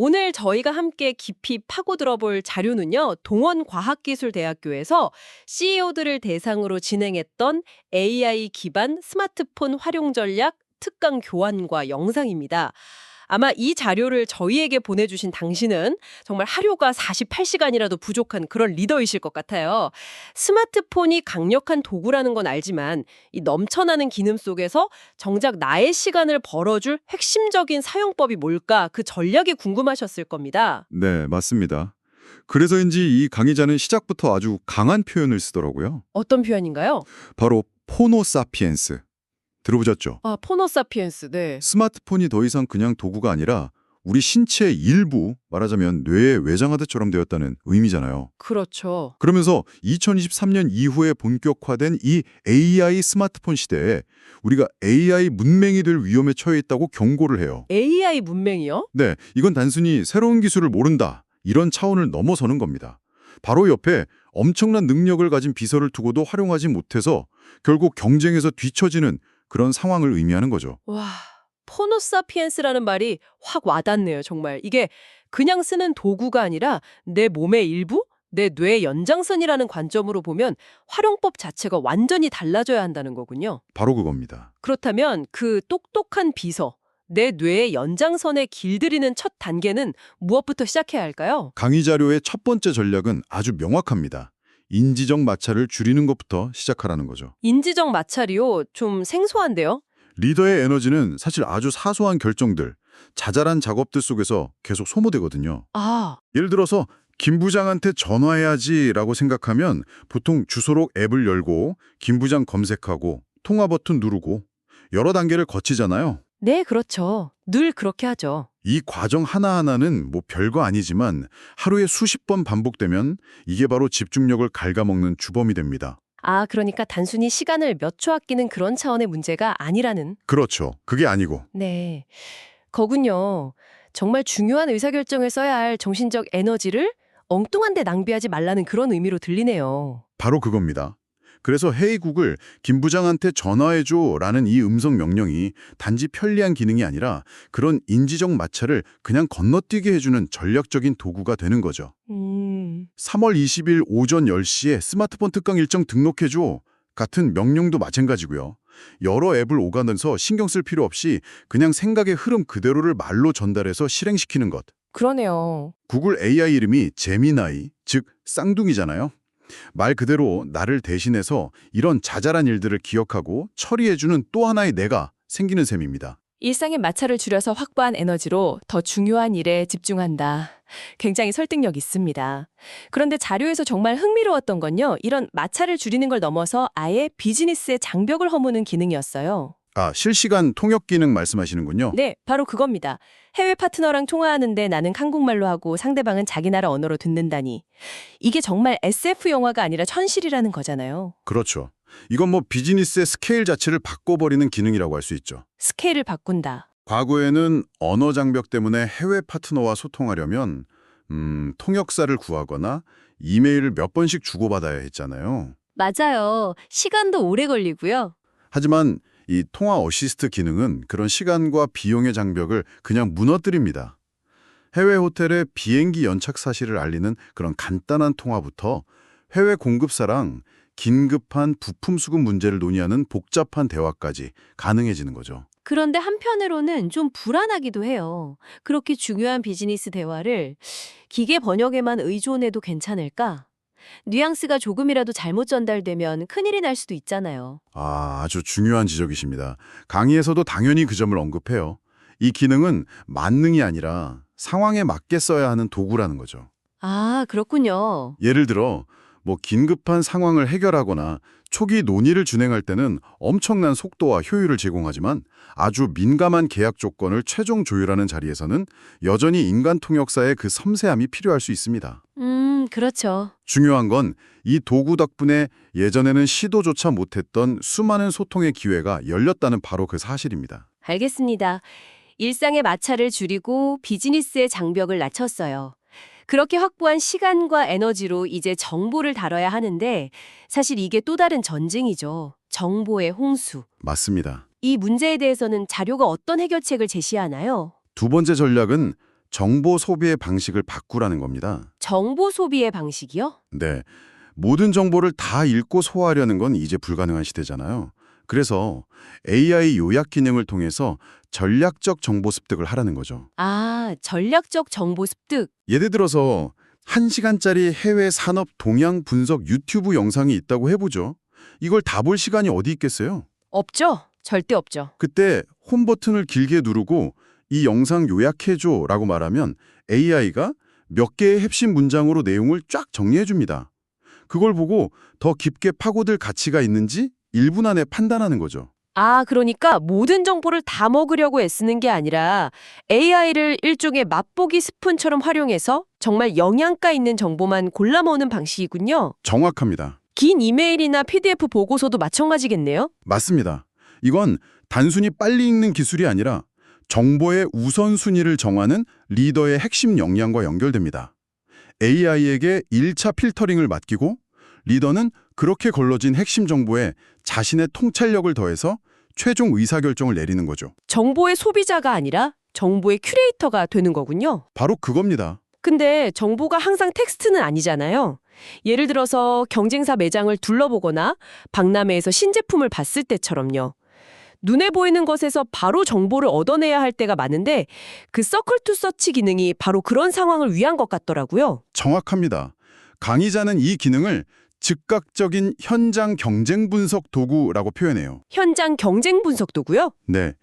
오늘 저희가 함께 깊이 파고 들어볼 자료는요, 동원과학기술대학교에서 CEO들을 대상으로 진행했던 AI 기반 스마트폰 활용 전략 특강 교환과 영상입니다. 아마 이 자료를 저희에게 보내주신 당신은 정말 하루가 48시간이라도 부족한 그런 리더이실 것 같아요. 스마트폰이 강력한 도구라는 건 알지만 이 넘쳐나는 기능 속에서 정작 나의 시간을 벌어줄 핵심적인 사용법이 뭘까 그 전략이 궁금하셨을 겁니다. 네, 맞습니다. 그래서인지 이 강의자는 시작부터 아주 강한 표현을 쓰더라고요. 어떤 표현인가요? 바로 포노사피엔스. 들어보셨죠? 아, 포노사피엔스, 네. 스마트폰이 더 이상 그냥 도구가 아니라 우리 신체의 일부, 말하자면 뇌에 외장하드처럼 되었다는 의미잖아요. 그렇죠. 그러면서 2023년 이후에 본격화된 이 AI 스마트폰 시대에 우리가 AI 문맹이 될 위험에 처해 있다고 경고를 해요. AI 문맹이요? 네, 이건 단순히 새로운 기술을 모른다, 이런 차원을 넘어서는 겁니다. 바로 옆에 엄청난 능력을 가진 비서를 두고도 활용하지 못해서 결국 경쟁에서 뒤처지는 그런 상황을 의미하는 거죠. 와, 포노사피엔스라는 말이 확 와닿네요, 정말. 이게 그냥 쓰는 도구가 아니라 내 몸의 일부? 내 뇌의 연장선이라는 관점으로 보면 활용법 자체가 완전히 달라져야 한다는 거군요. 바로 그겁니다. 그렇다면 그 똑똑한 비서, 내 뇌의 연장선에 길들이는 첫 단계는 무엇부터 시작해야 할까요? 강의 자료의 첫 번째 전략은 아주 명확합니다. 인지적 마찰을 줄이는 것부터 시작하라는 거죠. 인지적 마찰이요? 좀 생소한데요? 리더의 에너지는 사실 아주 사소한 결정들, 자잘한 작업들 속에서 계속 소모되거든요. 아, 예를 들어서 김 부장한테 전화해야지라고 생각하면 보통 주소록 앱을 열고 김 부장 검색하고 통화 버튼 누르고 여러 단계를 거치잖아요. 네, 그렇죠. 늘 그렇게 하죠. 이 과정 하나하나는 뭐 별거 아니지만 하루에 수십 번 반복되면 이게 바로 집중력을 갉아먹는 주범이 됩니다. 아, 그러니까 단순히 시간을 몇 초 아끼는 그런 차원의 문제가 아니라는. 그렇죠. 그게 아니고. 네. 거군요. 정말 중요한 의사결정을 써야 할 정신적 에너지를 엉뚱한 데 낭비하지 말라는 그런 의미로 들리네요. 바로 그겁니다. 그래서 헤이국을 김 부장한테 전화해줘라는 이 음성 명령이 단지 편리한 기능이 아니라 그런 인지적 마찰을 그냥 건너뛰게 해주는 전략적인 도구가 되는 거죠. 3월 20일 오전 10시에 스마트폰 특강 일정 등록해줘 같은 명령도 마찬가지고요. 여러 앱을 오가면서 신경 쓸 필요 없이 그냥 생각의 흐름 그대로를 말로 전달해서 실행시키는 것. 그러네요. 구글 AI 이름이 제미나이, 즉 쌍둥이잖아요. 말 그대로 나를 대신해서 이런 자잘한 일들을 기억하고 처리해주는 또 하나의 내가 생기는 셈입니다. 일상의 마찰을 줄여서 확보한 에너지로 더 중요한 일에 집중한다. 굉장히 설득력 있습니다. 그런데 자료에서 정말 흥미로웠던 건요. 이런 마찰을 줄이는 걸 넘어서 아예 비즈니스의 장벽을 허무는 기능이었어요. 아, 실시간 통역 기능 말씀하시는군요. 네, 바로 그겁니다. 해외 파트너랑 통화하는데 나는 한국말로 하고 상대방은 자기 나라 언어로 듣는다니. 이게 정말 SF 영화가 아니라 현실이라는 거잖아요. 그렇죠. 이건 뭐 비즈니스의 스케일 자체를 바꿔버리는 기능이라고 할 수 있죠. 스케일을 바꾼다. 과거에는 언어 장벽 때문에 해외 파트너와 소통하려면 통역사를 구하거나 이메일을 몇 번씩 주고받아야 했잖아요. 맞아요. 시간도 오래 걸리고요. 하지만 이 통화 어시스트 기능은 그런 시간과 비용의 장벽을 그냥 무너뜨립니다. 해외 호텔의 비행기 연착 사실을 알리는 그런 간단한 통화부터 해외 공급사랑 긴급한 부품 수급 문제를 논의하는 복잡한 대화까지 가능해지는 거죠. 그런데 한편으로는 좀 불안하기도 해요. 그렇게 중요한 비즈니스 대화를 기계 번역에만 의존해도 괜찮을까? 뉘앙스가 조금이라도 잘못 전달되면 큰일이 날 수도 있잖아요. 아주 중요한 지적이십니다. 강의에서도 당연히 그 점을 언급해요. 이 기능은 만능이 아니라 상황에 맞게 써야 하는 도구라는 거죠. 아, 그렇군요. 예를 들어 뭐 긴급한 상황을 해결하거나 초기 논의를 진행할 때는 엄청난 속도와 효율을 제공하지만 아주 민감한 계약 조건을 최종 조율하는 자리에서는 여전히 인간 통역사의 그 섬세함이 필요할 수 있습니다. 그렇죠. 중요한 건 이 도구 덕분에 예전에는 시도조차 못했던 수많은 소통의 기회가 열렸다는 바로 그 사실입니다. 알겠습니다. 일상의 마찰을 줄이고 비즈니스의 장벽을 낮췄어요. 그렇게 확보한 시간과 에너지로 이제 정보를 다뤄야 하는데 사실 이게 또 다른 전쟁이죠. 정보의 홍수. 맞습니다. 이 문제에 대해서는 자료가 어떤 해결책을 제시하나요? 두 번째 전략은 정보 소비의 방식을 바꾸라는 겁니다. 정보 소비의 방식이요? 네. 모든 정보를 다 읽고 소화하려는 건 이제 불가능한 시대잖아요. 그래서 AI 요약 기능을 통해서 전략적 정보 습득을 하라는 거죠. 아, 전략적 정보 습득. 예를 들어서 1시간짜리 해외 산업 동향 분석 유튜브 영상이 있다고 해보죠. 이걸 다 볼 시간이 어디 있겠어요? 없죠? 절대 없죠. 그때 홈 버튼을 길게 누르고 이 영상 요약해줘 라고 말하면 AI가 몇 개의 핵심 문장으로 내용을 쫙 정리해줍니다. 그걸 보고 더 깊게 파고들 가치가 있는지 1분 안에 판단하는 거죠. 아, 그러니까 모든 정보를 다 먹으려고 애쓰는 게 아니라 AI를 일종의 맛보기 스푼처럼 활용해서 정말 영양가 있는 정보만 골라 먹는 방식이군요. 정확합니다. 긴 이메일이나 PDF 보고서도 마찬가지겠네요? 맞습니다. 이건 단순히 빨리 읽는 기술이 아니라 정보의 우선순위를 정하는 리더의 핵심 역량과 연결됩니다. AI에게 1차 필터링을 맡기고 리더는 그렇게 걸러진 핵심 정보에 자신의 통찰력을 더해서 최종 의사결정을 내리는 거죠. 정보의 소비자가 아니라 정보의 큐레이터가 되는 거군요. 바로 그겁니다. 근데 정보가 항상 텍스트는 아니잖아요. 예를 들어서 경쟁사 매장을 둘러보거나 박람회에서 신제품을 봤을 때처럼요. 눈에 보이는 것에서 바로 정보를 얻어내야 할 때가 많은데 그 서클 투 서치 기능이 바로 그런 상황을 위한 것 같더라고요. 정확합니다. 강의자는 이 기능을 즉각적인 현장 경쟁 분석 도구라고 표현해요. 현장 경쟁 분석 도구요? 네.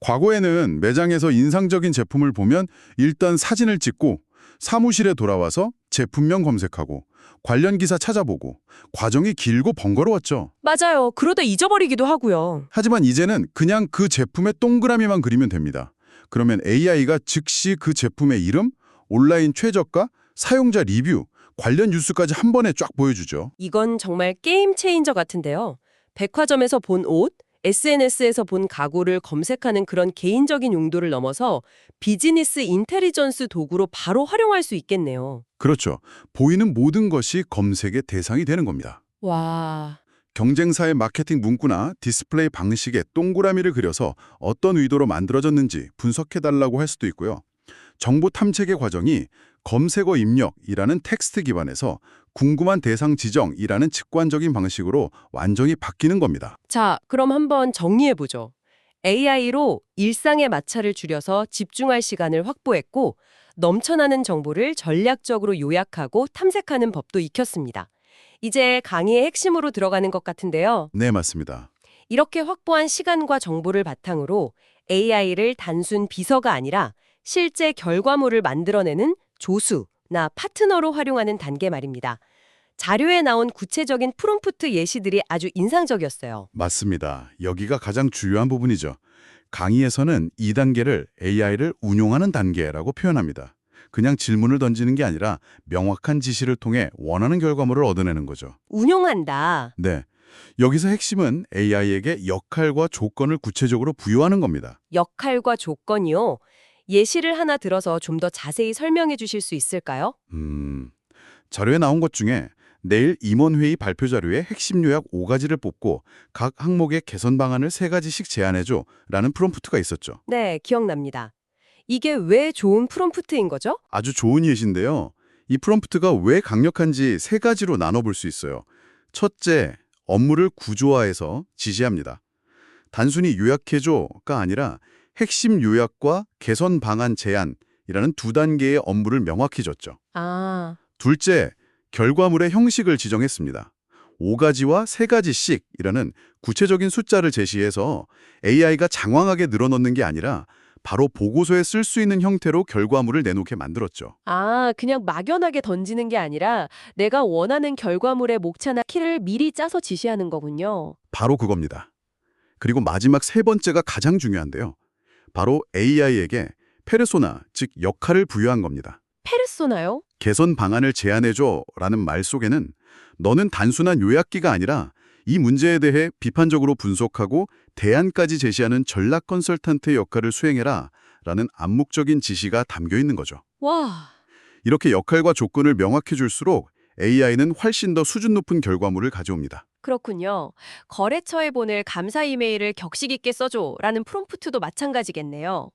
과거에는 매장에서 인상적인 제품을 보면 일단 사진을 찍고 사무실에 돌아와서 제품명 검색하고 관련 기사 찾아보고 과정이 길고 번거로웠죠. 맞아요. 그러다 잊어버리기도 하고요. 하지만 이제는 그냥 그 제품의 동그라미만 그리면 됩니다. 그러면 AI가 즉시 그 제품의 이름, 온라인 최저가, 사용자 리뷰, 관련 뉴스까지 한 번에 쫙 보여주죠. 이건 정말 게임 체인저 같은데요. 백화점에서 본 옷, SNS에서 본 가구를 검색하는 그런 개인적인 용도를 넘어서 비즈니스 인텔리전스 도구로 바로 활용할 수 있겠네요. 그렇죠. 보이는 모든 것이 검색의 대상이 되는 겁니다. 와, 경쟁사의 마케팅 문구나 디스플레이 방식에 동그라미를 그려서 어떤 의도로 만들어졌는지 분석해달라고 할 수도 있고요. 정보 탐색의 과정이 검색어 입력이라는 텍스트 기반에서 궁금한 대상 지정이라는 직관적인 방식으로 완전히 바뀌는 겁니다. 자, 그럼 한번 정리해보죠. AI로 일상의 마찰을 줄여서 집중할 시간을 확보했고 넘쳐나는 정보를 전략적으로 요약하고 탐색하는 법도 익혔습니다. 이제 강의의 핵심으로 들어가는 것 같은데요. 네, 맞습니다. 이렇게 확보한 시간과 정보를 바탕으로 AI를 단순 비서가 아니라 실제 결과물을 만들어내는 조수나 파트너로 활용하는 단계 말입니다. 자료에 나온 구체적인 프롬프트 예시들이 아주 인상적이었어요. 맞습니다. 여기가 가장 중요한 부분이죠. 강의에서는 이 단계를 AI를 운용하는 단계라고 표현합니다. 그냥 질문을 던지는 게 아니라 명확한 지시를 통해 원하는 결과물을 얻어내는 거죠. 운용한다. 네. 여기서 핵심은 AI에게 역할과 조건을 구체적으로 부여하는 겁니다. 역할과 조건이요. 예시를 하나 들어서 좀 더 자세히 설명해 주실 수 있을까요? 자료에 나온 것 중에 내일 임원회의 발표 자료에 핵심 요약 5가지를 뽑고 각 항목의 개선 방안을 3가지씩 제안해줘 라는 프롬프트가 있었죠. 네, 기억납니다. 이게 왜 좋은 프롬프트인 거죠? 아주 좋은 예시인데요. 이 프롬프트가 왜 강력한지 3가지로 나눠볼 수 있어요. 첫째, 업무를 구조화해서 지시합니다. 단순히 요약해줘가 아니라 핵심 요약과 개선 방안 제안이라는 2단계의 업무를 명확히 줬죠. 아, 둘째, 결과물의 형식을 지정했습니다. 5가지와 3가지씩이라는 구체적인 숫자를 제시해서 AI가 장황하게 늘어놓는 게 아니라 바로 보고서에 쓸 수 있는 형태로 결과물을 내놓게 만들었죠. 그냥 막연하게 던지는 게 아니라 내가 원하는 결과물의 목차나 키를 미리 짜서 지시하는 거군요. 바로 그겁니다. 그리고 마지막 3번째가 가장 중요한데요. 바로 AI에게 페르소나, 즉 역할을 부여한 겁니다. 페르소나요? 개선 방안을 제안해줘 라는 말 속에는 너는 단순한 요약기가 아니라 이 문제에 대해 비판적으로 분석하고 대안까지 제시하는 전략 컨설턴트의 역할을 수행해라 라는 암묵적인 지시가 담겨 있는 거죠. 와, 이렇게 역할과 조건을 명확히 줄수록 AI는 훨씬 더 수준 높은 결과물을 가져옵니다. 그렇군요. 거래처에 보낼 감사 이메일을 격식 있게 써줘라는 프롬프트도 마찬가지겠네요.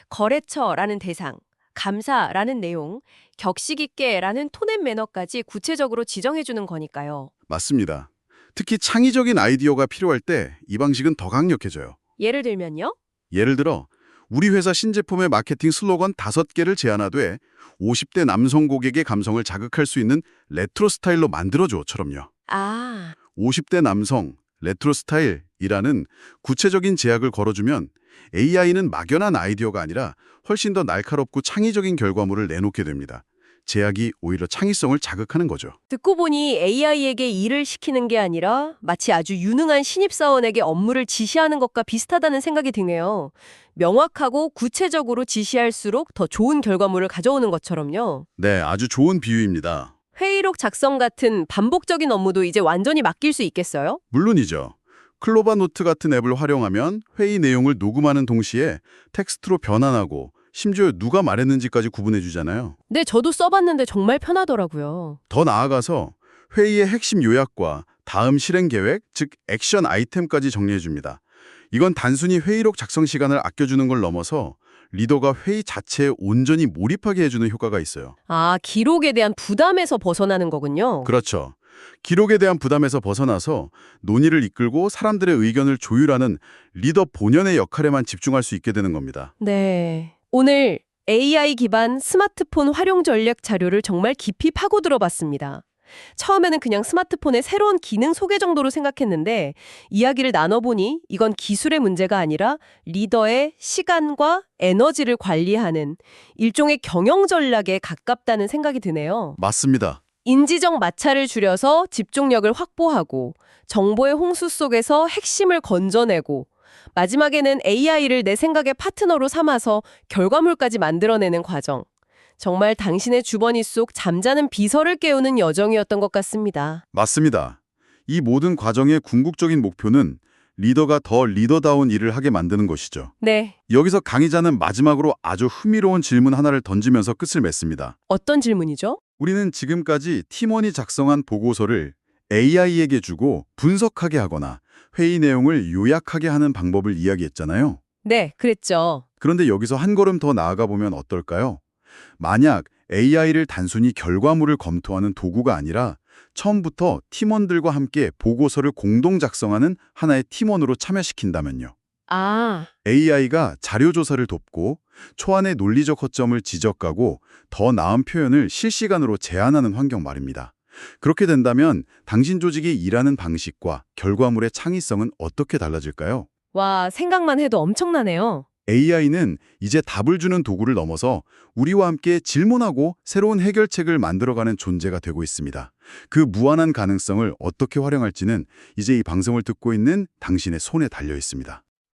거래처라는 대상, 감사라는 내용, 격식 있게라는 톤앤 매너까지 구체적으로 지정해주는 거니까요. 맞습니다. 특히 창의적인 아이디어가 필요할 때 이 방식은 더 강력해져요. 예를 들면요? 예를 들어 우리 회사 신제품의 마케팅 슬로건 5개를 제안하되 50대 남성 고객의 감성을 자극할 수 있는 레트로 스타일로 만들어줘처럼요. 아, 50대 남성, 레트로 스타일이라는 구체적인 제약을 걸어주면 AI는 막연한 아이디어가 아니라 훨씬 더 날카롭고 창의적인 결과물을 내놓게 됩니다. 제약이 오히려 창의성을 자극하는 거죠. 듣고 보니 AI에게 일을 시키는 게 아니라 마치 아주 유능한 신입사원에게 업무를 지시하는 것과 비슷하다는 생각이 드네요. 명확하고 구체적으로 지시할수록 더 좋은 결과물을 가져오는 것처럼요. 네, 아주 좋은 비유입니다. 회의록 작성 같은 반복적인 업무도 이제 완전히 맡길 수 있겠어요? 물론이죠. 클로바 노트 같은 앱을 활용하면 회의 내용을 녹음하는 동시에 텍스트로 변환하고 심지어 누가 말했는지까지 구분해 주잖아요. 네, 저도 써봤는데 정말 편하더라고요. 더 나아가서 회의의 핵심 요약과 다음 실행 계획, 즉 액션 아이템까지 정리해 줍니다. 이건 단순히 회의록 작성 시간을 아껴주는 걸 넘어서 리더가 회의 자체에 온전히 몰입하게 해주는 효과가 있어요. 아, 기록에 대한 부담에서 벗어나는 거군요. 그렇죠. 기록에 대한 부담에서 벗어나서 논의를 이끌고 사람들의 의견을 조율하는 리더 본연의 역할에만 집중할 수 있게 되는 겁니다. 네. 오늘 AI 기반 스마트폰 활용 전략 자료를 정말 깊이 파고 들어봤습니다. 처음에는 그냥 스마트폰의 새로운 기능 소개 정도로 생각했는데 이야기를 나눠보니 이건 기술의 문제가 아니라 리더의 시간과 에너지를 관리하는 일종의 경영 전략에 가깝다는 생각이 드네요. 맞습니다. 인지적 마찰을 줄여서 집중력을 확보하고 정보의 홍수 속에서 핵심을 건져내고 마지막에는 AI를 내 생각의 파트너로 삼아서 결과물까지 만들어내는 과정. 정말 당신의 주머니 속 잠자는 비서를 깨우는 여정이었던 것 같습니다. 맞습니다. 이 모든 과정의 궁극적인 목표는 리더가 더 리더다운 일을 하게 만드는 것이죠. 네, 여기서 강의자는 마지막으로 아주 흥미로운 질문 하나를 던지면서 끝을 맺습니다. 어떤 질문이죠? 우리는 지금까지 팀원이 작성한 보고서를 AI에게 주고 분석하게 하거나 회의 내용을 요약하게 하는 방법을 이야기했잖아요. 네, 그랬죠. 그런데 여기서 한 걸음 더 나아가 보면 어떨까요? 만약 AI를 단순히 결과물을 검토하는 도구가 아니라 처음부터 팀원들과 함께 보고서를 공동 작성하는 하나의 팀원으로 참여시킨다면요. 아, AI가 자료 조사를 돕고 초안의 논리적 허점을 지적하고 더 나은 표현을 실시간으로 제안하는 환경 말입니다. 그렇게 된다면 당신 조직이 일하는 방식과 결과물의 창의성은 어떻게 달라질까요? 와, 생각만 해도 엄청나네요. AI는 이제 답을 주는 도구를 넘어서 우리와 함께 질문하고 새로운 해결책을 만들어가는 존재가 되고 있습니다. 그 무한한 가능성을 어떻게 활용할지는 이제 이 방송을 듣고 있는 당신의 손에 달려 있습니다.